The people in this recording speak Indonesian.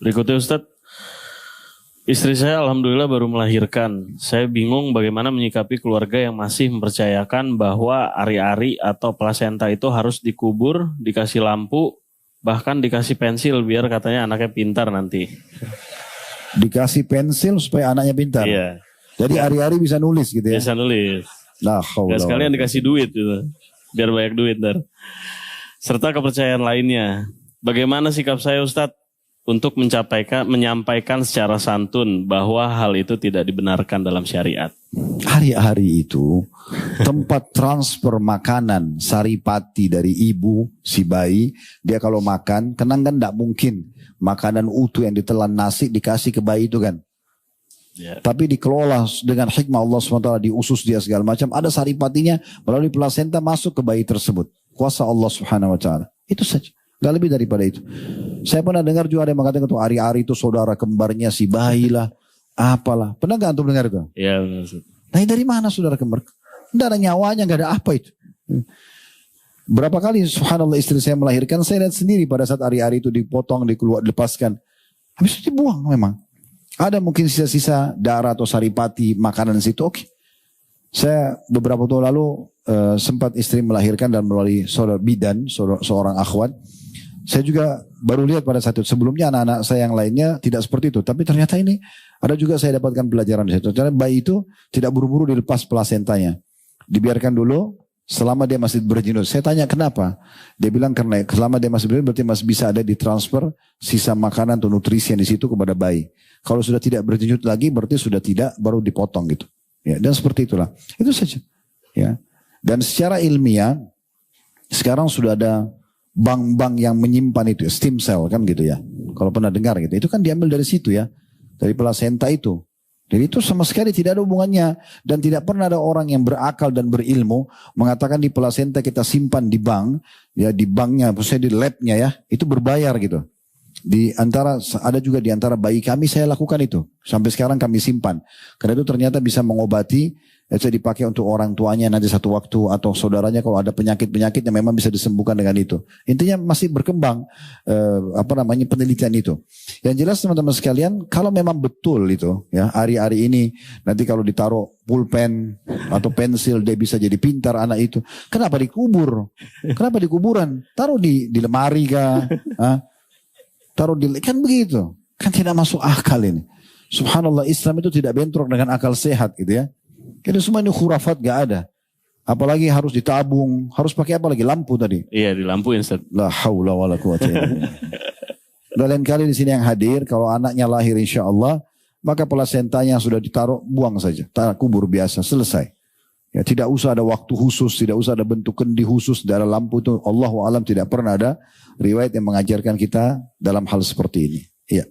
Berikutnya Ustadz, istri saya alhamdulillah baru melahirkan. Saya bingung bagaimana menyikapi keluarga yang masih mempercayakan bahwa ari-ari atau plasenta itu harus dikubur, dikasih lampu, bahkan dikasih pensil biar katanya anaknya pintar nanti. Dikasih pensil supaya anaknya pintar. Iya. Jadi ari-ari bisa nulis gitu ya. Bisa nulis. Nah, Gak sekalian dikasih duit gitu. Biar banyak duit ntar. Serta kepercayaan lainnya. Bagaimana sikap saya Ustadz untuk menyampaikan secara santun bahwa hal itu tidak dibenarkan dalam syariat? Hari-hari itu tempat transfer makanan saripati dari ibu si bayi, dia kalau makan, kenang kan tidak mungkin makanan utuh yang ditelan nasi dikasih ke bayi itu kan. Yeah. Tapi dikelola dengan hikmah Allah SWT, di usus dia segala macam, ada saripatinya melalui plasenta masuk ke bayi tersebut. Kuasa Allah SWT. Itu saja. Gak lebih daripada itu. Saya pernah dengar juga ada yang mengatakan tuh ari-ari itu saudara kembarnya si bayi lah, apalah. Pernah gak antum dengar itu? Iya benar. Nah dari mana saudara kembar? Tidak ada nyawanya, gak ada apa itu. Berapa kali subhanallah istri saya melahirkan, saya lihat sendiri pada saat ari-ari itu dipotong, dilepaskan. Habis itu dibuang memang. Ada mungkin sisa-sisa darah atau saripati makanan di situ, oke. Saya beberapa tahun lalu sempat istri melahirkan dan melalui saudara bidan, seorang akhwat. Saya juga baru lihat pada saat itu. Sebelumnya anak-anak saya yang lainnya tidak seperti itu. Tapi ternyata ini ada juga saya dapatkan pelajaran di situ. Ternyata bayi itu tidak buru-buru dilepas plasentanya. Dibiarkan dulu selama dia masih berjinut. Saya tanya kenapa? Dia bilang karena selama dia masih berjinut berarti masih bisa ada ditransfer sisa makanan atau nutrisi yang di situ kepada bayi. Kalau sudah tidak berjinut lagi berarti sudah tidak, baru dipotong gitu. Ya, dan seperti itulah. Itu saja. Ya. Dan secara ilmiah sekarang sudah ada bank-bank yang menyimpan itu, stem cell kan gitu ya. Kalau pernah dengar gitu, itu kan diambil dari situ ya, dari plasenta itu. Jadi itu sama sekali tidak ada hubungannya, dan tidak pernah ada orang yang berakal dan berilmu mengatakan di plasenta kita simpan di bank, ya di banknya, maksudnya di labnya ya, itu berbayar gitu. Ada juga di antara bayi kami saya lakukan itu, sampai sekarang kami simpan, karena itu ternyata bisa mengobati. Itu dipakai untuk orang tuanya nanti satu waktu atau saudaranya kalau ada penyakit-penyakit yang memang bisa disembuhkan dengan itu. Intinya masih berkembang penelitian itu. Yang jelas teman-teman sekalian, kalau memang betul itu ya hari-hari ini nanti kalau ditaruh pulpen atau pensil dia bisa jadi pintar anak itu. Kenapa dikubur? Kenapa di kuburan? Taruh di lemari kah? Taruh di kan begitu. Kan tidak masuk akal ini. Subhanallah, Islam itu tidak bentrok dengan akal sehat gitu ya. Jadi semua ini khurafat gak ada. Apalagi harus ditabung, harus pakai apa lagi? Lampu tadi. Iya, dilampuin Ustaz. La haula wala quwwata illa billah. Dan lain kali di sini yang hadir, kalau anaknya lahir insya Allah, maka plasentanya sudah ditaruh, buang saja. Kubur biasa, selesai. Ya, tidak usah ada waktu khusus, tidak usah ada bentuk kendi khusus, darah lampu itu Allahu a'lam tidak pernah ada riwayat yang mengajarkan kita dalam hal seperti ini. Iya.